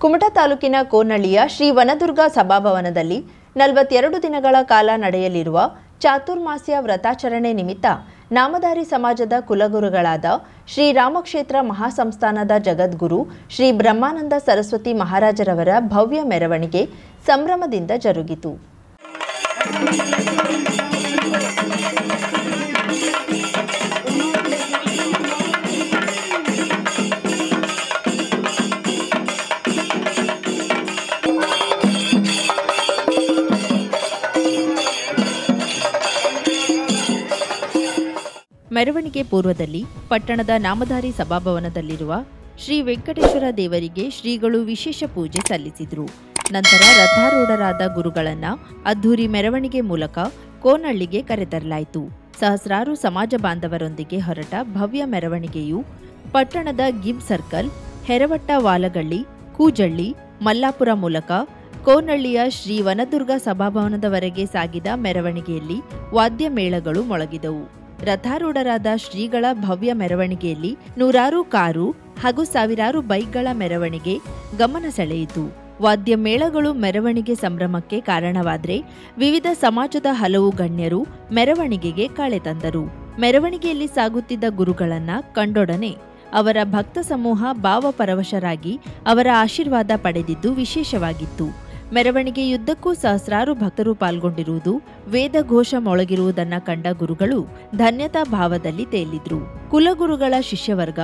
ಕುಮಟಾ ತಾಲೂಕಿನ ಕೋನಹಳ್ಳಿಯ ಶ್ರೀ ವನದುರ್ಗ ಸಭಾಭವನದಲ್ಲಿ 42 ದಿನಗಳ ಕಾಲ ನಡೆಯಲಿರುವ ಚಾತುರ್ಮಾಸ್ಯ ವ್ರತಾಚರಣೆ ನಿಮಿತ್ತ ನಾಮಧಾರಿ ಸಮಾಜದ ಕುಲಗುರುಗಳಾದ ಶ್ರೀ ರಾಮಕ್ಷೇತ್ರ ಮಹಾಸಂಸ್ಥಾನದ ಜಗದ್ಗುರು ಶ್ರೀ ಬ್ರಹ್ಮಾನಂದ ಸರಸ್ವತಿ ಮಹಾರಾಜರವರ ಭವ್ಯ ಮೆರವಣಿಗೆ ಸಂಭ್ರಮದಿಂದ ಜರುಗಿತು. ಮೆರವಣಿಗೆ ಪೂರ್ವದಲ್ಲಿ ಪಟ್ಟಣದ ನಾಮಧಾರಿ ಸಭಾಭವನದಲ್ಲಿರುವ ಶ್ರೀ ವೆಂಕಟೇಶ್ವರ ದೇವರಿಗೆ ಶ್ರೀಗಳು ವಿಶೇಷ ಪೂಜೆ ಸಲ್ಲಿಸಿದರು. ನಂತರ ರಥಾರೂಢರಾದ ಗುರುಗಳನ್ನ ಅದ್ಧೂರಿ ಮೆರವಣಿಗೆ ಮೂಲಕ ಕೋನಹಳ್ಳಿಗೆ ಕರೆತರಲಾಯಿತು. ಸಹಸ್ರಾರು ಸಮಾಜ ಬಾಂಧವರೊಂದಿಗೆ ಹೊರಟ ಭವ್ಯ ಮೆರವಣಿಗೆಯು ಪಟ್ಟಣದ ಗಿಬ್ ಸರ್ಕಲ್, ಹೆರವಟ್ಟ ವಾಲಗಳ್ಳಿ, ಕೂಜಳ್ಳಿ, ಮಲ್ಲಾಪುರ ಮೂಲಕ ಕೋನಹಳ್ಳಿಯ ಶ್ರೀ ವನದುರ್ಗ ಸಭಾಭವನದವರೆಗೆ ಸಾಗಿದ ಮೆರವಣಿಗೆಯಲ್ಲಿ ವಾದ್ಯ ಮೇಳಗಳು ಮೊಳಗಿದವು. ರಥಾರೂಢರಾದ ಶ್ರೀಗಳ ಭವ್ಯ ಮೆರವಣಿಗೆಯಲ್ಲಿ ನೂರಾರು ಕಾರು ಹಾಗೂ ಸಾವಿರಾರು ಬೈಕ್ಗಳ ಮೆರವಣಿಗೆ ಗಮನ ಸೆಳೆಯಿತು. ವಾದ್ಯ ಮೇಳಗಳು ಮೆರವಣಿಗೆ ಸಂಭ್ರಮಕ್ಕೆ ಕಾರಣವಾದರೆ ವಿವಿಧ ಸಮಾಜದ ಹಲವು ಗಣ್ಯರು ಮೆರವಣಿಗೆಗೆ ಕಳೆ ತಂದರು. ಮೆರವಣಿಗೆಯಲ್ಲಿ ಸಾಗುತ್ತಿದ್ದ ಗುರುಗಳನ್ನ ಕಂಡೊಡನೆ ಅವರ ಭಕ್ತ ಸಮೂಹ ಭಾವಪರವಶರಾಗಿ ಅವರ ಆಶೀರ್ವಾದ ಪಡೆದಿದ್ದು ವಿಶೇಷವಾಗಿತ್ತು. ಮೆರವಣಿಗೆಯುದ್ದಕ್ಕೂ ಸಹಸ್ರಾರು ಭಕ್ತರು ಪಾಲ್ಗೊಂಡಿರುವುದು, ವೇದ ಘೋಷ ಮೊಳಗಿರುವುದನ್ನು ಕಂಡ ಗುರುಗಳು ಧನ್ಯತಾ ಭಾವದಲ್ಲಿ ತೇಲಿದ್ರು. ಕುಲಗುರುಗಳ ಶಿಷ್ಯವರ್ಗ,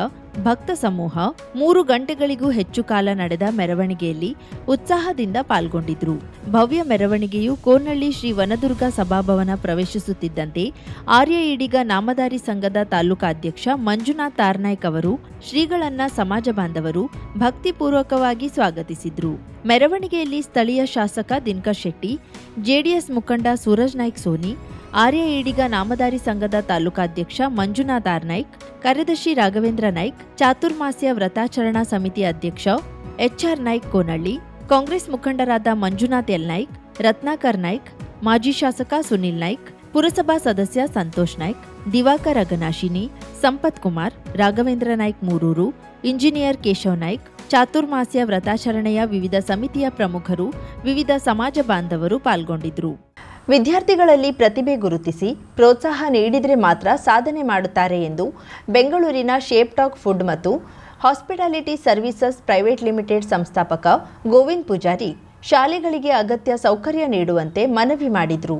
ಭಕ್ತ ಸಮೂಹ 3 ಗಂಟೆಗಳಿಗೂ ಹೆಚ್ಚು ಕಾಲ ನಡೆದ ಮೆರವಣಿಗೆಯಲ್ಲಿ ಉತ್ಸಾಹದಿಂದ ಪಾಲ್ಗೊಂಡಿದ್ರು. ಭವ್ಯ ಮೆರವಣಿಗೆಯು ಕೋನಹಳ್ಳಿ ಶ್ರೀ ವನದುರ್ಗ ಸಭಾಭವನ ಪ್ರವೇಶಿಸುತ್ತಿದ್ದಂತೆ ಆರ್ಯ ಈಡಿಗ ನಾಮಧಾರಿ ಸಂಘದ ತಾಲೂಕಾಧ್ಯಕ್ಷ ಮಂಜುನಾಥ್ ತಾರ್ನಾಯ್ಕ್ ಅವರು ಶ್ರೀಗಳನ್ನ ಸಮಾಜ ಬಾಂಧವರು ಭಕ್ತಿಪೂರ್ವಕವಾಗಿ ಸ್ವಾಗತಿಸಿದ್ರು. ಮೆರವಣಿಗೆಯಲ್ಲಿ ಸ್ಥಳೀಯ ಶಾಸಕ ದಿನಕರ್ ಶೆಟ್ಟಿ, ಜೆಡಿಎಸ್ ಮುಖಂಡ ಸೂರಜ್ ನಾಯ್ಕ್ ಸೋನಿ, ಆರ್ಯ ಈಡಿಗ ನಾಮಧಾರಿ ಸಂಘದ ತಾಲೂಕಾಧ್ಯಕ್ಷ ಮಂಜುನಾಥ್ ತಾರ್ನಾಯ್ಕ್, ಕಾರ್ಯದರ್ಶಿ ರಾಘವೇಂದ್ರ ನಾಯ್ಕ್, ಚಾತುರ್ಮಾಸ್ಯ ವ್ರತಾಚರಣಾ ಸಮಿತಿ ಅಧ್ಯಕ್ಷ ಎಚ್ಆರ್ ನಾಯ್ಕ್ ಕೋನಹಳ್ಳಿ, ಕಾಂಗ್ರೆಸ್ ಮುಖಂಡರಾದ ಮಂಜುನಾಥ್ ಎಲ್ ನಾಯ್ಕ್, ರತ್ನಾಕರ್ ನಾಯ್ಕ್, ಮಾಜಿ ಶಾಸಕ ಸುನಿಲ್ ನಾಯ್ಕ್, ಪುರಸಭಾ ಸದಸ್ಯ ಸಂತೋಷ್ ನಾಯ್ಕ್, ದಿವಾಕರ್ ಅಗನಾಶಿನಿ, ಸಂಪತ್ ಕುಮಾರ್, ರಾಘವೇಂದ್ರ ನಾಯ್ಕ್ ಮೂರೂರು, ಇಂಜಿನಿಯರ್ ಕೇಶವ್ ನಾಯ್ಕ್, ಚಾತುರ್ಮಾಸ್ಯ ವ್ರತಾಚರಣೆಯ ವಿವಿಧ ಸಮಿತಿಯ ಪ್ರಮುಖರು, ವಿವಿಧ ಸಮಾಜ ಬಾಂಧವರು ಪಾಲ್ಗೊಂಡಿದ್ದರು. ವಿದ್ಯಾರ್ಥಿಗಳಲ್ಲಿ ಪ್ರತಿಭೆ ಗುರುತಿಸಿ ಪ್ರೋತ್ಸಾಹ ನೀಡಿದರೆ ಮಾತ್ರ ಸಾಧನೆ ಮಾಡುತ್ತಾರೆ ಎಂದು ಬೆಂಗಳೂರಿನ ಶೇಪ್ ಟಾಕ್ ಫುಡ್ ಮತ್ತು ಹಾಸ್ಪಿಟಾಲಿಟಿ ಸರ್ವಿಸಸ್ ಪ್ರೈವೇಟ್ ಲಿಮಿಟೆಡ್ ಸಂಸ್ಥಾಪಕ ಗೋವಿಂದ್ ಪೂಜಾರಿ ಶಾಲೆಗಳಿಗೆ ಅಗತ್ಯ ಸೌಕರ್ಯ ನೀಡುವಂತೆ ಮನವಿ ಮಾಡಿದರು.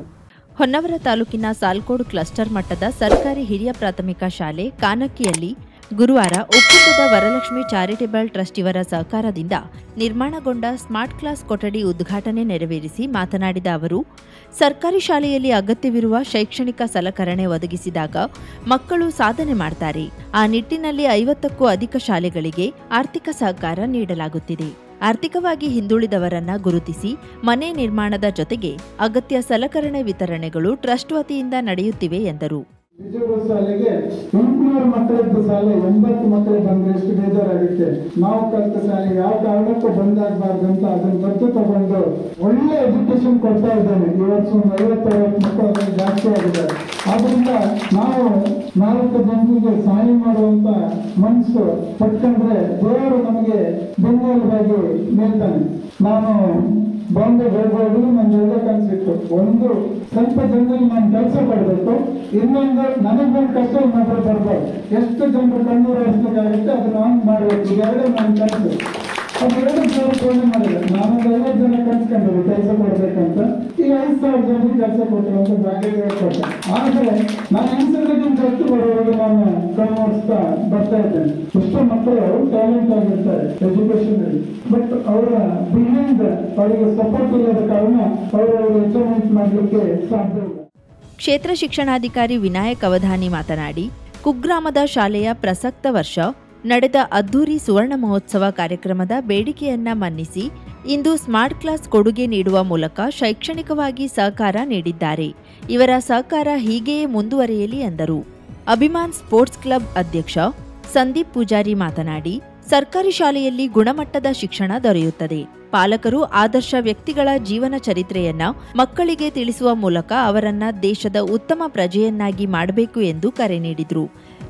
ಹೊನ್ನವರ ತಾಲೂಕಿನ ಸಾಲ್ಕೋಡ್ ಕ್ಲಸ್ಟರ್ ಮಟ್ಟದ ಸರ್ಕಾರಿ ಹಿರಿಯ ಪ್ರಾಥಮಿಕ ಶಾಲೆ ಕಾನಕ್ಕಿಯಲ್ಲಿ ಗುರುವಾರ ಒಕ್ಕೂಟದ ವರಲಕ್ಷ್ಮಿ ಚಾರಿಟೇಬಲ್ ಟ್ರಸ್ಟ್ ಇವರ ಸಹಕಾರದಿಂದ ನಿರ್ಮಾಣಗೊಂಡ ಸ್ಮಾರ್ಟ್ ಕ್ಲಾಸ್ ಕೊಠಡಿ ಉದ್ಘಾಟನೆ ನೆರವೇರಿಸಿ ಮಾತನಾಡಿದ ಅವರು, ಸರ್ಕಾರಿ ಶಾಲೆಯಲ್ಲಿ ಅಗತ್ಯವಿರುವ ಶೈಕ್ಷಣಿಕ ಸಲಕರಣೆ ಒದಗಿಸಿದಾಗ ಮಕ್ಕಳು ಸಾಧನೆ ಮಾಡ್ತಾರೆ. ಆ ನಿಟ್ಟಿನಲ್ಲಿ 50ಕ್ಕೂ ಅಧಿಕ ಶಾಲೆಗಳಿಗೆ ಆರ್ಥಿಕ ಸಹಕಾರ ನೀಡಲಾಗುತ್ತಿದೆ. ಆರ್ಥಿಕವಾಗಿ ಹಿಂದುಳಿದವರನ್ನ ಗುರುತಿಸಿ ಮನೆ ನಿರ್ಮಾಣದ ಜೊತೆಗೆ ಅಗತ್ಯ ಸಲಕರಣೆ ವಿತರಣೆಗಳು ಟ್ರಸ್ಟ್ ವತಿಯಿಂದ ನಡೆಯುತ್ತಿವೆ ಎಂದರು. ಶಾಲೆಗೆ 800 ಮಕ್ಕಳಿದ್ದ ಶಾಲೆ 80 ಮಕ್ಕಳು ಬಂದ್ರೆ ಎಷ್ಟು ಬೇಜಾರಾಗುತ್ತೆ. ನಾವು ಕಲಿತ ಶಾಲೆಗೆ ಯಾವ ಕಾರಣಕ್ಕೂ ಬಂದಾಗಬಾರ್ದು ಅಂತ ಅದನ್ನ ದತ್ತು ತಗೊಂಡು ಒಳ್ಳೆ ಎಜುಕೇಶನ್ ಕೊಡ್ತಾ ಇದ್ದಾನೆ. ಇವತ್ತು 50-60 ಮಕ್ಕಳು ಜಾಸ್ತಿ ಆಗಿದ್ದಾರೆ. ಆದ್ರಿಂದ ನಾವು 4 ಜನರಿಗೆ ಸಹಾಯ ಮಾಡುವಂತ ಮನಸ್ಸು ಪಟ್ಕೊಂಡ್ರೆ ದೇವರು ನಮಗೆ ಬೆನ್ನೆಲುಬಾಗಿ ನಿಲ್ತಾನೆ. ನಾನು ಬಾಂಬೆ ಹೋಗುವಾಗಲೂ ನನ್ನ ಒಳ್ಳೆ ಕನಸಿತ್ತು. ಒಂದು ಸ್ವಲ್ಪ ಜನರಿಗೆ ನಾನು ಕೆಲಸ ಮಾಡಬೇಕು, ಇನ್ನೊಂದು ನನಗೊಂದು ಕಷ್ಟ ಇನ್ನೊಬ್ಬರು ಬರ್ಬೋದು. ಎಷ್ಟು ಜನರು ಕಣ್ಣೂರು ಹರಿಸ್ಲಿಕ್ಕಾಗುತ್ತೆ ಅದನ್ನ ನಾನು ಮಾಡಬೇಕು. ಇದೆರಡೇ ನನ್ನ ಕನಸು. ಅದೆರಡು ಸಾವಿರ ಪೂರ್ಣ ಮಾಡಿದೆ. ನಾನೊಂದು 50 ಜನ ಕನ್ಸ್ಕೊಂಡಿದ್ದೆ ಕೆಲಸ ಕೊಡ್ಬೇಕಂತ. ಈಗ 5,000 ಜನರಿಗೆ ಕೆಲಸ ಕೊಟ್ಟಿರುವಂತ ಭಾಗ್ಯ ಕೊಟ್ಟೆ. ಆದರೆ ನಾನು ಅನ್ಸೋದಕ್ಕಿಂತ ಹೆಚ್ಚು ಬರೋರಿಗೆ ನಾನು ಕಣ್ಮೋಡಿಸ್ತಾ ಬರ್ತಾ ಇದ್ದೇನೆ. ಎಷ್ಟೋ ಮಕ್ಕಳು ಟ್ಯಾಲೆಂಟ್ ಆಗಿರ್ತಾರೆ ಎಜುಕೇಶನ್ ಅಲ್ಲಿ, ಬಟ್ ಅವರ ಬಿಹೈಂಡ್ ಅವರಿಗೆ ಸಪೋರ್ಟ್ ಇಲ್ಲದ ಕಾರಣ ಅವರು ಅಚೀವ್ಮೆಂಟ್ ಮಾಡಲಿಕ್ಕೆ ಸಾಧ್ಯ ಇಲ್ಲ. ಕ್ಷೇತ್ರ ಶಿಕ್ಷಣಾಧಿಕಾರಿ ವಿನಾಯಕ್ ಅವಧಾನಿ ಮಾತನಾಡಿ, ಕುಗ್ರಾಮದ ಶಾಲೆಯ ಪ್ರಸಕ್ತ ವರ್ಷ ನಡೆದ ಅದ್ಧೂರಿ ಸುವರ್ಣ ಮಹೋತ್ಸವ ಕಾರ್ಯಕ್ರಮದ ಬೇಡಿಕೆಯನ್ನ ಮನ್ನಿಸಿ ಇಂದು ಸ್ಮಾರ್ಟ್ ಕ್ಲಾಸ್ ಕೊಡುಗೆ ನೀಡುವ ಮೂಲಕ ಶೈಕ್ಷಣಿಕವಾಗಿ ಸಹಕಾರ ನೀಡಿದ್ದಾರೆ. ಇವರ ಸಹಕಾರ ಹೀಗೆಯೇ ಮುಂದುವರಿಯಲಿ ಎಂದರು. ಅಭಿಮಾನ್ ಸ್ಪೋರ್ಟ್ಸ್ ಕ್ಲಬ್ ಅಧ್ಯಕ್ಷ ಸಂದೀಪ್ ಪೂಜಾರಿ ಮಾತನಾಡಿ, ಸರ್ಕಾರಿ ಶಾಲೆಯಲ್ಲಿ ಗುಣಮಟ್ಟದ ಶಿಕ್ಷಣ ದೊರೆಯುತ್ತದೆ. ಪಾಲಕರು ಆದರ್ಶ ವ್ಯಕ್ತಿಗಳ ಜೀವನ ಚರಿತ್ರೆಯನ್ನ ಮಕ್ಕಳಿಗೆ ತಿಳಿಸುವ ಮೂಲಕ ಅವರನ್ನ ದೇಶದ ಉತ್ತಮ ಪ್ರಜೆಯನ್ನಾಗಿ ಮಾಡಬೇಕು ಎಂದು ಕರೆ ನೀಡಿದರು.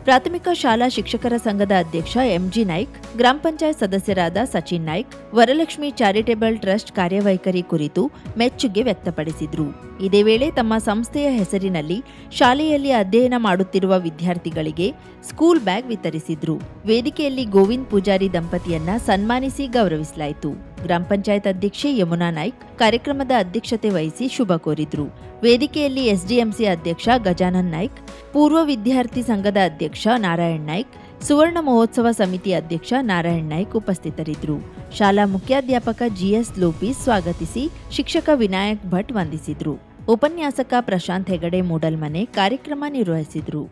ಪ್ರಾಥಮಿಕ ಶಾಲಾ ಶಿಕ್ಷಕರ ಸಂಘದ ಅಧ್ಯಕ್ಷ ಎಂಜಿ ನಾಯ್ಕ್, ಗ್ರಾಮ ಪಂಚಾಯತ್ ಸದಸ್ಯರಾದ ಸಚಿನ್ ನಾಯ್ಕ್, ವರಲಕ್ಷ್ಮಿ ಚಾರಿಟೇಬಲ್ ಟ್ರಸ್ಟ್ ಕಾರ್ಯವೈಖರಿ ಕುರಿತು ಮೆಚ್ಚುಗೆ ವ್ಯಕ್ತಪಡಿಸಿದರು. ಇದೇ ವೇಳೆ ತಮ್ಮ ಸಂಸ್ಥೆಯ ಹೆಸರಿನಲ್ಲಿ ಶಾಲೆಯಲ್ಲಿ ಅಧ್ಯಯನ ಮಾಡುತ್ತಿರುವ ವಿದ್ಯಾರ್ಥಿಗಳಿಗೆ ಸ್ಕೂಲ್ ಬ್ಯಾಗ್ ವಿತರಿಸಿದ್ರು. ವೇದಿಕೆಯಲ್ಲಿ ಗೋವಿಂದ್ ಪೂಜಾರಿ ದಂಪತಿಯನ್ನ ಸನ್ಮಾನಿಸಿ ಗೌರವಿಸಲಾಯಿತು. ಗ್ರಾಮ ಪಂಚಾಯತ್ ಅಧ್ಯಕ್ಷೆ ಯಮುನಾ ನಾಯ್ಕ್ ಕಾರ್ಯಕ್ರಮದ ಅಧ್ಯಕ್ಷತೆ ವಹಿಸಿ ಶುಭ ಕೋರಿದ್ರು. ವೇದಿಕೆಯಲ್ಲಿ ಎಸ್ಡಿಎಂಸಿ ಅಧ್ಯಕ್ಷ ಗಜಾನನ್ ನಾಯ್ಕ್, ಪೂರ್ವ ವಿದ್ಯಾರ್ಥಿ ಸಂಘದ ಅಧ್ಯಕ್ಷ ನಾರಾಯಣ್ ನಾಯ್ಕ್, ಸುವರ್ಣ ಮಹೋತ್ಸವ ಸಮಿತಿ ಅಧ್ಯಕ್ಷ ನಾರಾಯಣ್ ನಾಯ್ಕ್ ಉಪಸ್ಥಿತರಿದ್ದರು. ಶಾಲಾ ಮುಖ್ಯಾಧ್ಯಾಪಕ ಜಿಎಸ್ ಲೋಪೀಸ್ ಸ್ವಾಗತಿಸಿ ಶಿಕ್ಷಕ ವಿನಾಯಕ್ ಭಟ್ ವಂದಿಸಿದ್ರು. ಉಪನ್ಯಾಸಕ ಪ್ರಶಾಂತ್ ಹೆಗಡೆ ಮೂಡಲ್ಮನೆ ಕಾರ್ಯಕ್ರಮ ನಿರ್ವಹಿಸಿದರು.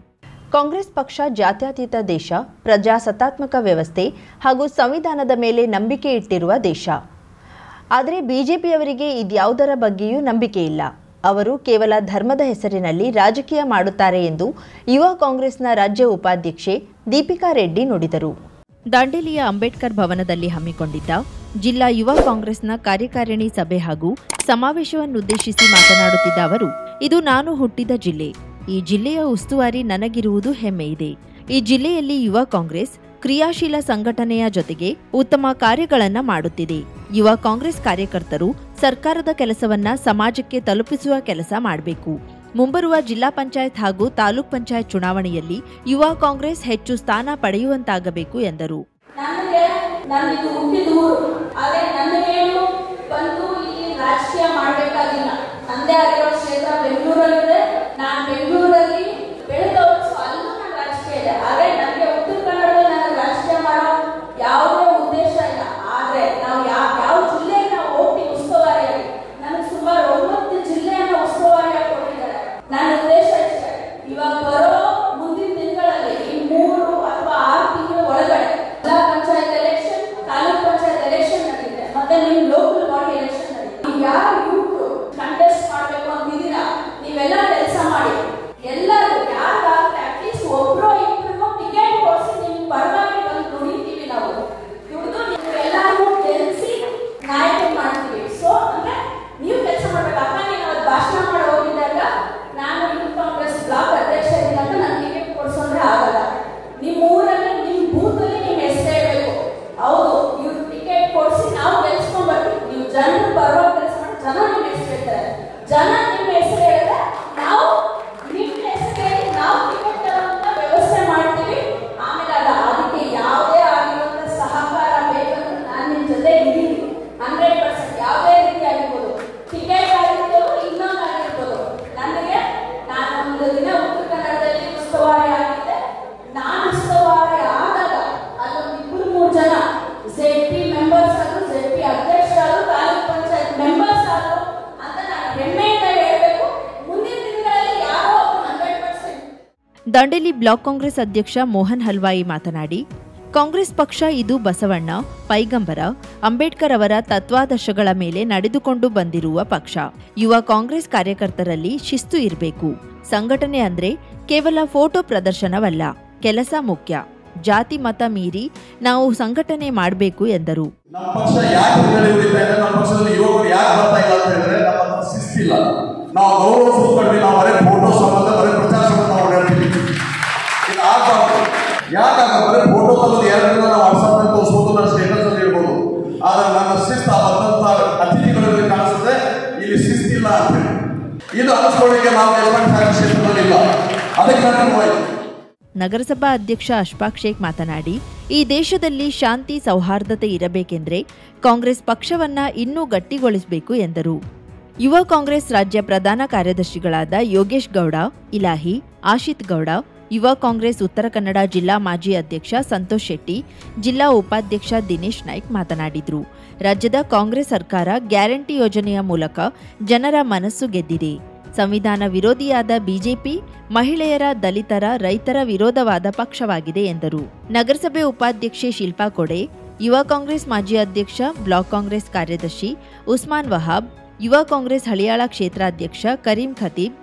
ಕಾಂಗ್ರೆಸ್ ಪಕ್ಷ ಜಾತ್ಯತೀತ ದೇಶ, ಪ್ರಜಾಸತ್ತಾತ್ಮಕ ವ್ಯವಸ್ಥೆ ಹಾಗೂ ಸಂವಿಧಾನದ ಮೇಲೆ ನಂಬಿಕೆ ಇಟ್ಟಿರುವ ದೇಶ. ಆದರೆ ಬಿಜೆಪಿಯವರಿಗೆ ಇದ್ಯಾವುದರ ಬಗ್ಗೆಯೂ ನಂಬಿಕೆ ಇಲ್ಲ. ಅವರು ಕೇವಲ ಧರ್ಮದ ಹೆಸರಿನಲ್ಲಿ ರಾಜಕೀಯ ಮಾಡುತ್ತಾರೆ ಎಂದು ಯುವ ಕಾಂಗ್ರೆಸ್ನ ರಾಜ್ಯ ಉಪಾಧ್ಯಕ್ಷೆ ದೀಪಿಕಾ ರೆಡ್ಡಿ ನುಡಿದರು. ದಾಂಡೇಲಿಯ ಅಂಬೇಡ್ಕರ್ ಭವನದಲ್ಲಿ ಹಮ್ಮಿಕೊಂಡಿದ್ದ ಜಿಲ್ಲಾ ಯುವ ಕಾಂಗ್ರೆಸ್ನ ಕಾರ್ಯಕಾರಿಣಿ ಸಭೆ ಹಾಗೂ ಸಮಾವೇಶವನ್ನುದ್ದೇಶಿಸಿ ಮಾತನಾಡುತ್ತಿದ್ದ ಅವರು, ಇದು ನಾನು ಹುಟ್ಟಿದ ಜಿಲ್ಲೆ. ಈ ಜಿಲ್ಲೆಯ ಉಸ್ತುವಾರಿ ನನಗಿರುವುದು ಹೆಮ್ಮೆಯಿದೆ. ಈ ಜಿಲ್ಲೆಯಲ್ಲಿ ಯುವ ಕಾಂಗ್ರೆಸ್ ಕ್ರಿಯಾಶೀಲ ಸಂಘಟನೆಯ ಜೊತೆಗೆ ಉತ್ತಮ ಕಾರ್ಯಗಳನ್ನು ಮಾಡುತ್ತಿದೆ. ಯುವ ಕಾಂಗ್ರೆಸ್ ಕಾರ್ಯಕರ್ತರು ಸರ್ಕಾರದ ಕೆಲಸವನ್ನ ಸಮಾಜಕ್ಕೆ ತಲುಪಿಸುವ ಕೆಲಸ ಮಾಡಬೇಕು. ಮುಂಬರುವ ಜಿಲ್ಲಾ ಪಂಚಾಯತ್ ಹಾಗೂ ತಾಲೂಕ್ ಪಂಚಾಯತ್ ಚುನಾವಣೆಯಲ್ಲಿ ಯುವ ಕಾಂಗ್ರೆಸ್ ಹೆಚ್ಚು ಸ್ಥಾನ ಪಡೆಯುವಂತಾಗಬೇಕು ಎಂದರು. ರಾಜಕೀಯ ಮಾಡಬೇಕಾಗಿಲ್ಲ. ನಂದೇ ಆಗಿರೋ ಕ್ಷೇತ್ರ ಬೆಂಗಳೂರಲ್ಲಿದೆ. ನಾನು ಬೆಂಗಳೂರಲ್ಲಿ ಬೆಳೆದವರು, ಅಲ್ಲೂ ನನ್ನ ರಾಜಕೀಯ ಇದೆ. ಆದ್ರೆ ನನಗೆ ಉತ್ತರ ಕನ್ನಡದಲ್ಲಿ ನನಗೆ ರಾಜಕೀಯ ಮಾಡೋ ಯಾವುದೇ ಉದ್ದೇಶ ಇಲ್ಲ. ಆದ್ರೆ ನಾವು ಯಾವ ಜಿಲ್ಲೆಗೆ ನಾವು ಹೋಗ್ತೀವಿ ಉಸ್ತುವಾರಿಯಾಗಿ, ನನಗೆ ಸುಮಾರು 9 ಜಿಲ್ಲೆಯನ್ನ ಉಸ್ತುವಾರಿಯಾಗಿ ಕೊಟ್ಟಿದ್ದಾರೆ. ನನ್ನ ಉದ್ದೇಶ ಇಷ್ಟೇ, ಇವಾಗ ಬರೋ ಮುಂದಿನ ದಿನಗಳಲ್ಲಿ ಈ 3 ಅಥವಾ 6 ತಿಂಗಳ ಒಳಗಡೆ ಜಿಲ್ಲಾ ಪಂಚಾಯತ್ ಎಲೆಕ್ಷನ್, ತಾಲೂಕ್ ಪಂಚಾಯತ್ ಎಲೆಕ್ಷನ್ ನಡೆದಿದೆ, ಮತ್ತೆ ನಿಮ್ಮ ಲೋಕಲ್ ಬಾಡಿ ಎಲೆಕ್ಷನ್ ನಡೆದಿದೆ. ಯಾರು ಯೂತ್ ಕಂಟೆಸ್ಟ್ ಮಾಡಬೇಕು ಅಂತಿದ್ದೀರಾ, ನೀವೆಲ್ಲ ಕೆಲಸ ಮಾಡಿ. ಎಲ್ಲರೂ ಯಾರಾಗುತ್ತೆ ಅಟ್ಲೀಸ್ಟ್ ಒಬ್ರು ಇಬ್ಬರು ಟಿಕೆಟ್ ಕೊಡಿಸಿ ನಿಮ್ ಪರವಾಗಿ ಬಂದು ದುಡಿತೀವಿ. ನಾವು ದುಡಿದು ಎಲ್ಲರೂ ಗೆಲ್ಲಿಸಿ ನಾಯಕ ಮಾಡ್ತೀವಿ. ಸೊ ಅಂದ್ರೆ ನೀವು ಕೆಲಸ ಮಾಡ್ಬೇಕು. ಅಕ್ಕ ನೀನು ಅವತ್ತು ಭಾಷಣ ಮಾಡಿ ಹೋಗಿದ್ದಾಗ ನಾನು ಯೂತ್ ಕಾಂಗ್ರೆಸ್ ಬ್ಲಾಕ್ ಅಧ್ಯಕ್ಷ ಇದ್ದೀನಿ ಅಂತ ನಾನು ಟಿಕೆಟ್ ಕೊಡಿಸೋದ್ರೆ ಆಗಲ್ಲ. ನಿಮ್ಮ ಊರಲ್ಲಿ ನಿಮ್ಮ ಬೂತಲ್ಲಿ ನಿಮ್ಮ ಹೆಸರು ಹೇಳ್ಬೇಕು. ಹೌದು, ಇವ್ರು ಟಿಕೆಟ್ ಕೊಡಿಸಿ ನಾವು ಗೆಲ್ಸ್ಕೊಂಡ್ ಬರ್ತೀವಿ. ನೀವು ಜನರ ಪರವಾಗಿ ಕೆಲಸ ಮಾಡಿ ಜನ ನಿಮ್ಮ ಹೆಸರು ಹೇಳ್ತಾರೆ. ಜನ ನಿಮ್ಮ ಹೆಸರು ಹೇಳಿದ್ರೆ ನಾವು ನಿಮ್ಮ ಹೆಸರು ಹೇಳಿ ನಾವು ಟಿಕೆಟ್ ತರುವಂತ ವ್ಯವಸ್ಥೆ ಮಾಡ್ತೀವಿ. ಆಮೇಲೆ ಅದಕ್ಕೆ ಯಾವುದೇ ಆಗಿರುವಂತ ಸಹಕಾರ ಬೇಕಂದ್ರೆ ನಾನು ನಿಮ್ಮ ಜೊತೆ ಇದ್ದೀನಿ 100%. ಯಾವುದೇ ರೀತಿ ಆಗಿರ್ಬೋದು, ಟಿಕೆಟ್ ಆಗಿರ್ಬೋದು, ಇನ್ನೊಂದು ಆಗಿರ್ಬೋದು. ನಾನು ಒಂದು ದಿನ ಉತ್ತರ ಕನ್ನಡದಲ್ಲಿ ಉಸ್ತುವಾರಿ ಆಗಿದ್ದೆ. ನಾನು ಉಸ್ತುವಾರಿ ಆದಾಗ ಅಲ್ಲೊಂದು 2-3 ಜನ ZP ಮೆಂಬರ್ಸ್ ಆದ್ರು, ZP ಅಧ್ಯಕ್ಷರಾದ್ರು, ತಾಲೂಕ್ ಪಂಚಾಯತ್ ಮೆಂಬರ್ಸ್ ಆದ್ರು ಅಂತ ನಾನು ಹೆಮ್ಮೆಯಿಂದ ಹೇಳಬೇಕು. ಮುಂದಿನ ದಿನಗಳಲ್ಲಿ ಯಾರೋ 100%. ದಾಂಡೇಲಿ ಬ್ಲಾಕ್ ಕಾಂಗ್ರೆಸ್ ಅಧ್ಯಕ್ಷ ಮೋಹನ್ ಹಲ್ವಾಯಿ ಮಾತನಾಡಿ, ಕಾಂಗ್ರೆಸ್ ಪಕ್ಷ ಇದು ಬಸವಣ್ಣ, ಪೈಗಂಬರ, ಅಂಬೇಡ್ಕರ್ ಅವರ ತತ್ವಾದರ್ಶಗಳ ಮೇಲೆ ನಡೆದುಕೊಂಡು ಬಂದಿರುವ ಪಕ್ಷ. ಯುವ ಕಾಂಗ್ರೆಸ್ ಕಾರ್ಯಕರ್ತರಲ್ಲಿ ಶಿಸ್ತು ಇರಬೇಕು. ಸಂಘಟನೆ ಅಂದ್ರೆ ಕೇವಲ ಫೋಟೋ ಪ್ರದರ್ಶನವಲ್ಲ, ಕೆಲಸ ಮುಖ್ಯ. ಜಾತಿ ಮತ ಮೀರಿ ನಾವು ಸಂಘಟನೆ ಮಾಡಬೇಕು ಎಂದರು. ನಮ್ಮ ಪಕ್ಷ ಯಾಕೆ ಉಳಿತಾ ಇದೆ, ನಮ್ಮ ಪಕ್ಷದಲ್ಲಿ ಯುವಕರು ಯಾಕೆ ಬರ್ತಾ ಇಲ್ಲ ಅಂತ ಹೇಳಿದ್ರೆ ನಮ್ಮ ಹತ್ರ ಶಿಸ್ತಿಲ್ಲ. ನಾವು ಗೌರವ ಸುತ್ತಕೊಂಡ್ವಿ, ನಾವು ಬರೀ ಫೋಟೋ ಸಂಬಂಧ, ಬರೀ ಪ್ರಚಾರ ಸಂಬಂಧ ನಾವು ಹೇಳ್ತೀವಿ. ಇದು ಆಗಬಾರ್ದು. ಯಾಕಾಗ ಬರೀ ಫೋಟೋ ತಲ್ಲೋದು 2 ದಿನ ನಾವು ವಾಟ್ಸಪ್ನಲ್ಲಿ ತೋರಿಸ್ಬೋದು, ನನ್ನ ಸ್ಟೇಟಸ್ ಅಲ್ಲಿ ಇರ್ಬೋದು. ಆದ್ರೆ ನನ್ನ ಶಿಸ್ತು ಆ ಬಂದಂತ ಅತಿಥಿಗಳಲ್ಲಿ ಕಾಣಿಸುತ್ತೆ, ಇಲ್ಲಿ ಶಿಸ್ತಿಲ್ಲ ಅಂತ ಹೇಳಿ. ಇದು ಅನಿಸ್ಕೊಳ್ಳಿಕ್ಕೆ ನಾವು ಡೆವಲಪ್ಮೆಂಟ್ ಕ್ಷೇತ್ರದಲ್ಲಿ ಇಲ್ಲ. ಅದಕ್ಕೆ ನಾನು ನಗರಸಭಾ ಅಧ್ಯಕ್ಷ ಅಶ್ಫಾಕ್ ಶೇಖ್ ಮಾತನಾಡಿ, ಈ ದೇಶದಲ್ಲಿ ಶಾಂತಿ ಸೌಹಾರ್ದತೆ ಇರಬೇಕೆಂದರೆ ಕಾಂಗ್ರೆಸ್ ಪಕ್ಷವನ್ನ ಇನ್ನೂ ಗಟ್ಟಿಗೊಳಿಸಬೇಕು ಎಂದರು. ಯುವ ಕಾಂಗ್ರೆಸ್ ರಾಜ್ಯ ಪ್ರಧಾನ ಕಾರ್ಯದರ್ಶಿಗಳಾದ ಯೋಗೇಶ್ ಗೌಡ, ಇಲಾಹಿ, ಆಶಿತ್ ಗೌಡ, ಯುವ ಕಾಂಗ್ರೆಸ್ ಉತ್ತರ ಕನ್ನಡ ಜಿಲ್ಲಾ ಮಾಜಿ ಅಧ್ಯಕ್ಷ ಸಂತೋಷ್ ಶೆಟ್ಟಿ, ಜಿಲ್ಲಾ ಉಪಾಧ್ಯಕ್ಷ ದಿನೇಶ್ ನಾಯ್ಕ್ ಮಾತನಾಡಿದರು. ರಾಜ್ಯದ ಕಾಂಗ್ರೆಸ್ ಸರ್ಕಾರ ಗ್ಯಾರಂಟಿ ಯೋಜನೆಯ ಮೂಲಕ ಜನರ ಮನಸ್ಸು ಗೆದ್ದಿದೆ. ಸಂವಿಧಾನ ವಿರೋಧಿಯಾದ ಬಿಜೆಪಿ ಮಹಿಳೆಯರ, ದಲಿತರ, ರೈತರ ವಿರೋಧವಾದ ಪಕ್ಷವಾಗಿದೆ ಎಂದರು. ನಗರಸಭೆ ಉಪಾಧ್ಯಕ್ಷೆ ಶಿಲ್ಪಾ ಕೊಡೆ, ಯುವ ಕಾಂಗ್ರೆಸ್ ಮಾಜಿ ಅಧ್ಯಕ್ಷ, ಬ್ಲಾಕ್ ಕಾಂಗ್ರೆಸ್ ಕಾರ್ಯದರ್ಶಿ ಉಸ್ಮಾನ್ ವಹಾಬ್, ಯುವ ಕಾಂಗ್ರೆಸ್ ಹಳಿಯಾಳ ಕ್ಷೇತ್ರಾಧ್ಯಕ್ಷ ಕರೀಂ ಖತೀಬ್,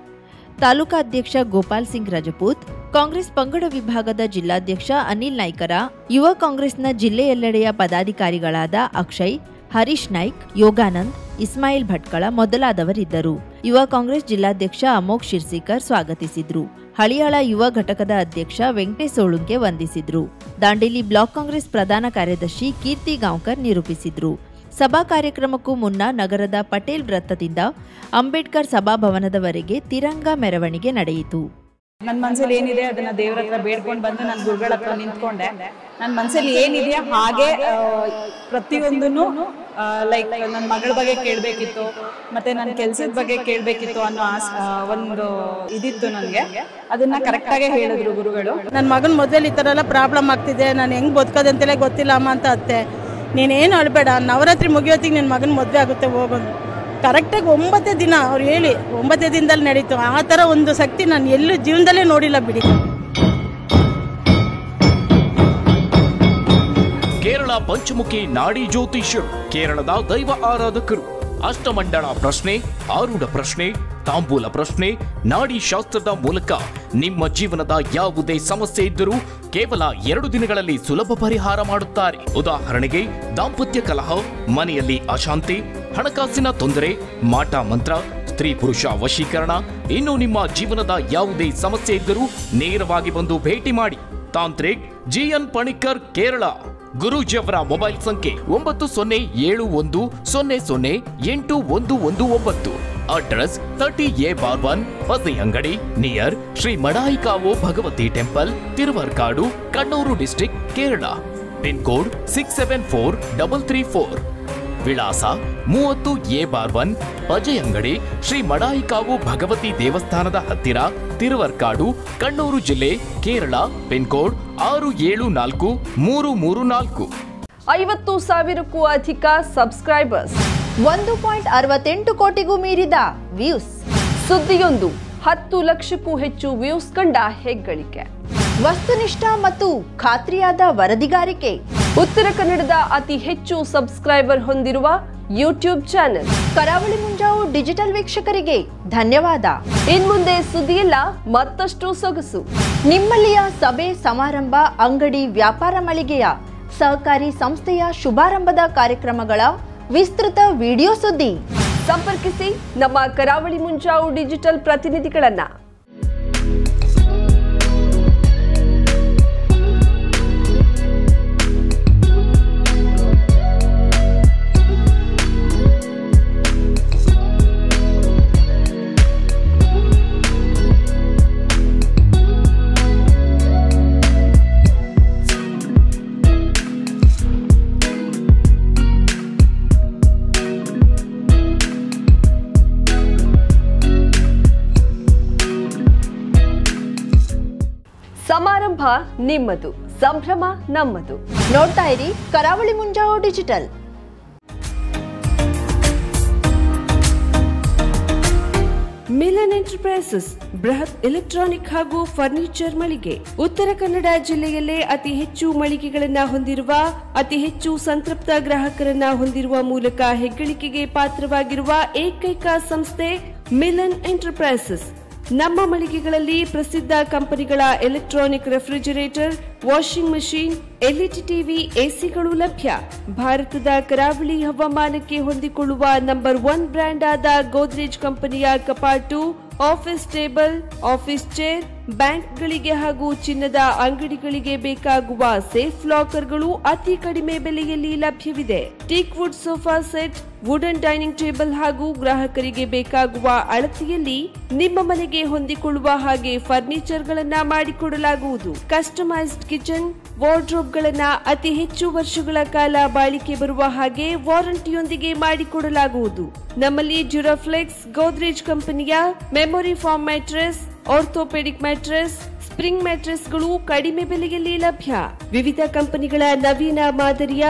ತಾಲೂಕಾಧ್ಯಕ್ಷ ಗೋಪಾಲ್ ಸಿಂಗ್ ರಜಪೂತ್, ಕಾಂಗ್ರೆಸ್ ಪಂಗಡ ವಿಭಾಗದ ಜಿಲ್ಲಾಧ್ಯಕ್ಷ ಅನಿಲ್ ನಾಯ್ಕರ, ಯುವ ಕಾಂಗ್ರೆಸ್ನ ಜಿಲ್ಲೆಯೆಲ್ಲೆಡೆಯ ಪದಾಧಿಕಾರಿಗಳಾದ ಅಕ್ಷಯ್, ಹರೀಶ್ ನಾಯ್ಕ್, ಯೋಗಾನಂದ್, ಇಸ್ಮಾಯಿಲ್ ಭಟ್ಕಳ ಮೊದಲಾದವರಿದ್ದರು. ಯುವ ಕಾಂಗ್ರೆಸ್ ಜಿಲ್ಲಾಧ್ಯಕ್ಷ ಅಮೋಘ್ ಶಿರ್ಸಿಕರ್ ಸ್ವಾಗತಿಸಿದ್ರು. ಹಳಿಯಾಳ ಯುವ ಘಟಕದ ಅಧ್ಯಕ್ಷ ವೆಂಕಟೇಶ್ ಸೋಳುಂಕೆ ವಂದಿಸಿದ್ರು. ದಾಂಡೇಲಿ ಬ್ಲಾಕ್ ಕಾಂಗ್ರೆಸ್ ಪ್ರಧಾನ ಕಾರ್ಯದರ್ಶಿ ಕೀರ್ತಿ ಗಾಂವ್ಕರ್ ನಿರೂಪಿಸಿದ್ರು. ಸಭಾ ಕಾರ್ಯಕ್ರಮಕ್ಕೂ ಮುನ್ನ ನಗರದ ಪಟೇಲ್ ವೃತ್ತದಿಂದ ಅಂಬೇಡ್ಕರ್ ಸಭಾಭವನದವರೆಗೆ ತಿರಂಗ ಮೆರವಣಿಗೆ ನಡೆಯಿತು. ನನ್ನ ಮನಸ್ಸಲ್ಲಿ ಏನಿದೆ ಅದನ್ನ ದೇವರ ಹತ್ರ ಬೇಡ್ಕೊಂಡು ಬಂದು ನನ್ನ ಗುರುಗಳ ಹತ್ರ ನಿಂತ್ಕೊಂಡೆ. ನನ್ನ ಮನಸ್ಸಲ್ಲಿ ಏನಿದೆಯಾ ಹಾಗೆ ಪ್ರತಿಯೊಂದನ್ನು ಲೈಕ್ ನನ್ನ ಮಗಳ ಬಗ್ಗೆ ಕೇಳಬೇಕಿತ್ತು, ಮತ್ತೆ ನನ್ನ ಕೆಲಸದ ಬಗ್ಗೆ ಕೇಳಬೇಕಿತ್ತು ಅನ್ನೋ ಒಂದು ಇದಿತ್ತು ನನಗೆ. ಅದನ್ನ ಕರೆಕ್ಟಾಗೆ ಹೇಳಿದ್ರು ಗುರುಗಳು. ನನ್ನ ಮಗನ ಮೊದಲು ಈ ಥರ ಎಲ್ಲ ಪ್ರಾಬ್ಲಮ್ ಆಗ್ತಿದೆ, ನಾನು ಹೆಂಗೆ ಬದುಕೋದಂತೆಲ್ಲ ಗೊತ್ತಿಲ್ಲ ಅಮ್ಮ ಅಂತ ಅತ್ತೆ. ನೀನೇನು ಅಳಬೇಡ, ನವರಾತ್ರಿ ಮುಗಿಯೋತ್ತಿಗೆ ನಿನ್ನ ಮಗನ ಮದುವೆ ಆಗುತ್ತೆ ಹೋಗೋದು. ಕರೆಕ್ಟಾಗಿ 9 ದಿನ ಅವ್ರು ಹೇಳಿ 9 ದಿನದಲ್ಲಿ ನಡೀತು. ಆ ಥರ ಒಂದು ಶಕ್ತಿ ನಾನು ಎಲ್ಲೂ ಜೀವನದಲ್ಲೇ ನೋಡಿಲ್ಲ ಬಿಡಿ. ಕೇರಳ ಪಂಚಮುಖಿ ನಾಡಿ ಜ್ಯೋತಿಷ್ಯರು, ಕೇರಳದ ದೈವ ಆರಾಧಕರು. ಅಷ್ಟಮಂಡಳ ಪ್ರಶ್ನೆ, ಆರೂಢ ಪ್ರಶ್ನೆ, ತಾಂಬೂಲ ಪ್ರಶ್ನೆ, ನಾಡಿ ಶಾಸ್ತ್ರದ ಮೂಲಕ ನಿಮ್ಮ ಜೀವನದ ಯಾವುದೇ ಸಮಸ್ಯೆ ಇದ್ದರೂ ಕೇವಲ 2 ದಿನಗಳಲ್ಲಿ ಸುಲಭ ಪರಿಹಾರ ಮಾಡುತ್ತಾರೆ. ಉದಾಹರಣೆಗೆ ದಾಂಪತ್ಯ ಕಲಹ, ಮನೆಯಲ್ಲಿ ಅಶಾಂತಿ, ಹಣಕಾಸಿನ ತೊಂದರೆ, ಮಾಟ ಮಂತ್ರ, ಸ್ತ್ರೀ ಪುರುಷ ವಶೀಕರಣ, ಇನ್ನು ನಿಮ್ಮ ಜೀವನದ ಯಾವುದೇ ಸಮಸ್ಯೆ ಇದ್ದರೂ ನೇರವಾಗಿ ಬಂದು ಭೇಟಿ ಮಾಡಿ. ತಾಂತ್ರಿಕ್ ಜಿಎನ್ ಪಣಿಕ್ಕರ್, ಕೇರಳ. ಗುರೂಜಿಯವರ ಮೊಬೈಲ್ ಸಂಖ್ಯೆ 90700819. ಅಡ್ರೆಸ್ 30A/1 ಹೊಸ ಅಂಗಡಿ near Shri Madayikavu Bhagavathi temple, Thiruvarkadu, Kannur district, Kerala. Pin code 674334. ವಿಳಾಸ 30A/1 ಪಜೆ ಅಂಗಡಿ, ಶ್ರೀ ಮಡಾಯಿಕಾವು ಭಗವತಿ ದೇವಸ್ಥಾನದ ಹತ್ತಿರ, ತಿರುವರ್ಕಾಡು, ಕಣ್ಣೂರು ಜಿಲ್ಲೆ, ಕೇರಳ. Pin code 674334. 50,000ಕ್ಕೂ ಅಧಿಕ ಸಬ್ಸ್ಕ್ರೈಬರ್ಸ್, 1.68 ಕೋಟಿಗೂ ಮೀರಿದ ವ್ಯೂಸ್. ಸುದ್ದಿಯೊಂದು 10 ಲಕ್ಷಕ್ಕೂ ಹೆಚ್ಚು ವ್ಯೂಸ್ ಕಂಡ ಹೆಗ್ಗಳಿಕೆ. ವಸ್ತುನಿಷ್ಠ ಮತ್ತು ಖಾತ್ರಿಯಾದ ವರದಿಗಾರಿಕೆ. ಉತ್ತರ ಕನ್ನಡದ ಅತಿ ಹೆಚ್ಚು ಸಬ್ಸ್ಕ್ರೈಬರ್ ಹೊಂದಿರುವ ಯೂಟ್ಯೂಬ್ ಚಾನೆಲ್. ಕರಾವಳಿ ಮುಂಜಾವು ಡಿಜಿಟಲ್ ವೀಕ್ಷಕರಿಗೆ ಧನ್ಯವಾದ. ಇನ್ಮುಂದೆ ಸುದ್ದಿಯಲ್ಲ ಮತ್ತಷ್ಟು ಸೊಗಸು. ನಿಮ್ಮಲ್ಲಿಯ ಸಭೆ ಸಮಾರಂಭ, ಅಂಗಡಿ ವ್ಯಾಪಾರ ಮಳಿಗೆಯ ಸಹಕಾರಿ ಸಂಸ್ಥೆಯ ಶುಭಾರಂಭದ ಕಾರ್ಯಕ್ರಮಗಳ ವಿಸ್ತೃತ ವಿಡಿಯೋ ಸುದ್ದಿ. ಸಂಪರ್ಕಿಸಿ ನಮ್ಮ ಕರಾವಳಿ ಮುಂಜಾವು ಡಿಜಿಟಲ್ ಪ್ರತಿನಿಧಿಗಳನ್ನ. ಸಮಾರಂಭ ನಿಮ್ಮದು, ಸಂಭ್ರಮ ನಮ್ಮದು. ನೋಡ್ತಾ ಇರಿ ಕರಾವಳಿ ಮುಂಜಾವು ಡಿಜಿಟಲ್. ಮಿಲನ್ ಎಂಟರ್ಪ್ರೈಸಸ್ ಬೃಹತ್ ಎಲೆಕ್ಟ್ರಾನಿಕ್ ಹಾಗೂ ಫರ್ನಿಚರ್ ಮಳಿಗೆ. ಉತ್ತರ ಕನ್ನಡ ಜಿಲ್ಲೆಯಲ್ಲೇ ಅತಿ ಹೆಚ್ಚು ಮಳಿಗೆಗಳನ್ನ ಹೊಂದಿರುವ, ಅತಿ ಹೆಚ್ಚು ಸಂತೃಪ್ತ ಗ್ರಾಹಕರನ್ನ ಹೊಂದಿರುವ ಮೂಲಕ ಹೆಗ್ಗಳಿಕೆಗೆ ಪಾತ್ರವಾಗಿರುವ ಏಕೈಕ ಸಂಸ್ಥೆ ಮಿಲನ್ ಎಂಟರ್ಪ್ರೈಸಸ್. ನಮ್ಮ ಮಳಿಗೆಗಳಲ್ಲಿ ಪ್ರಸಿದ್ಧ ಕಂಪನಿಗಳ electronic refrigerator, washing machine, LED TV, ಎಸಿಗಳು ಲಭ್ಯ. ಭಾರತದ ಕರಾವಳಿ ಹವಾಮಾನಕ್ಕೆ ಹೊಂದಿಕೊಳ್ಳುವ ನಂಬರ್ 1 ಬ್ರ್ಯಾಂಡ್ ಆದ ಗೋದ್ರೇಜ್ ಕಂಪನಿಯ ಕಪಾಟು, ಆಫೀಸ್ ಟೇಬಲ್, ಆಫೀಸ್ ಚೇರ್, ಬ್ಯಾಂಕ್ಗಳಿಗೆ ಹಾಗೂ ಚಿನ್ನದ ಅಂಗಡಿಗಳಿಗೆ ಬೇಕಾಗುವ ಸೇಫ್ ಲಾಕರ್ಗಳು ಅತಿ ಕಡಿಮೆ ಬೆಲೆಯಲ್ಲಿ ಲಭ್ಯವಿದೆ. Teak wood sofa set, wooden dining table ಹಾಗೂ ಗ್ರಾಹಕರಿಗೆ ಬೇಕಾಗುವ ಅಳತೆಯಲ್ಲಿ ನಿಮ್ಮ ಮನೆಗೆ ಹೊಂದಿಕೊಳ್ಳುವ ಹಾಗೆ ಫರ್ನಿಚರ್ ಗಳನ್ನ ಮಾಡಿಕೊಡಲಾಗುವುದು. ಕಸ್ಟಮೈಸ್ಡ್ ಕಿಚನ್, ವಾರ್ಡ್ರೋಬ್ ಗಳನ್ನ ಅತಿ ಹೆಚ್ಚು ವರ್ಷಗಳ ಕಾಲ ಬಾಳಿಕೆ ಬರುವ ಹಾಗೆ ವಾರಂಟಿಯೊಂದಿಗೆ ಮಾಡಿಕೊಡಲಾಗುವುದು. ನಮ್ಮಲ್ಲಿ ಡ್ಯೂರಾಫ್ಲೆಕ್ಸ್, ಗೋದ್ರೇಜ್ ಕಂಪನಿಯ memory foam mattress, orthopaedic mattress, spring ಮ್ಯಾಟ್ರೆಸ್ಗಳು ಕಡಿಮೆ ಬೆಲೆಯಲ್ಲಿ ಲಭ್ಯ. ವಿವಿಧ ಕಂಪನಿಗಳ ನವೀನ ಮಾದರಿಯ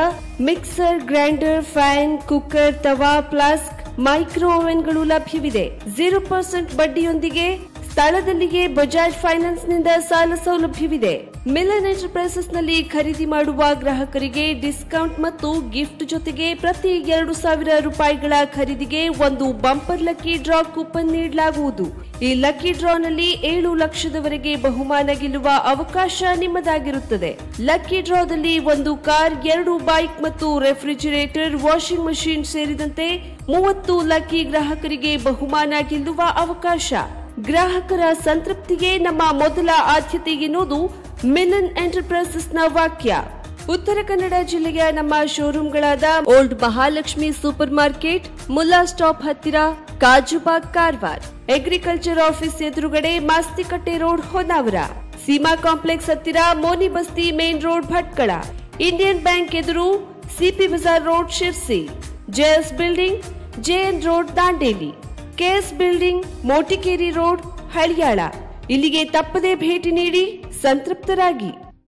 ಮಿಕ್ಸರ್, ಗ್ರೈಂಡರ್, ಫ್ಯಾನ್, ಕುಕ್ಕರ್, ತವಾ, ಫ್ಲಾಸ್ಕ್, ಮೈಕ್ರೋ ಓವೆನ್ಗಳು ಲಭ್ಯವಿದೆ. 0% ಬಡ್ಡಿಯೊಂದಿಗೆ ಸ್ಥಳದಲ್ಲಿಯೇ ಬಜಾಜ್ ಫೈನಾನ್ಸ್ ನಿಂದ ಸಾಲ ಸೌಲಭ್ಯವಿದೆ. ಮಿಲನ್ ಎಂಟರ್ಪ್ರೈಸಸ್ ನಲ್ಲಿ ಖರೀದಿ ಮಾಡುವ ಗ್ರಾಹಕರಿಗೆ ಡಿಸ್ಕೌಂಟ್ ಮತ್ತು ಗಿಫ್ಟ್ ಜೊತೆಗೆ ಪ್ರತಿ 2,000 ರೂಪಾಯಿಗಳ ಖರೀದಿಗೆ ಒಂದು ಬಂಪರ್ ಲಕ್ಕಿ ಡ್ರಾ ಕೂಪನ್ ನೀಡಲಾಗುವುದು. ಈ ಲಕ್ಕಿ ಡ್ರಾನಲ್ಲಿ 7 ಲಕ್ಷದವರೆಗೆ ಬಹುಮಾನ ಗೆಲ್ಲುವ ಅವಕಾಶ ನಿಮ್ಮದಾಗಿರುತ್ತದೆ. ಲಕ್ಕಿ ಡ್ರಾದಲ್ಲಿ 1 ಕಾರ್, 2 ಬೈಕ್ ಮತ್ತು ರೆಫ್ರಿಜರೇಟರ್, ವಾಷಿಂಗ್ ಮಷೀನ್ ಸೇರಿದಂತೆ 30 ಲಕ್ಕಿ ಗ್ರಾಹಕರಿಗೆ ಬಹುಮಾನ ಗೆಲ್ಲುವ ಅವಕಾಶ. ಗ್ರಾಹಕರ ಸಂತೃಪ್ತಿಗೆ ನಮ್ಮ ಮೊದಲ ಆದ್ಯತೆ ಎನ್ನುವುದು ಮಿಲನ್ ಎಂಟರ್ಪ್ರೈಸಸ್ನ ವಾಕ್ಯ. ಉತ್ತರ ಕನ್ನಡ ಜಿಲ್ಲೆಯ ನಮ್ಮ ಶೋರೂಮ್ಗಳಾದ old Mahalakshmi super market, Mulla stop ಹತ್ತಿರ, ಕಾಜುಬಾಗ್ ಕಾರವಾರ, ಅಗ್ರಿಕಲ್ಚರ್ ಆಫೀಸ್ ಎದುರುಗಡೆ ಮಾಸ್ತಿಕಟ್ಟೆ ರೋಡ್ ಹೊನ್ನಾವರ, ಸೀಮಾ ಕಾಂಪ್ಲೆಕ್ಸ್ ಹತ್ತಿರ Moni Basti main road Bhatkal, Indian bank ಎದುರು CP Bazaar road Sirsi, JS building JN road Dandeli, KS building Motikeri road Haliyal. ಇಲ್ಲಿಗೆ ತಪ್ಪದೇ ಭೇಟಿ ನೀಡಿ ಸಂತೃಪ್ತರಾಗಿ.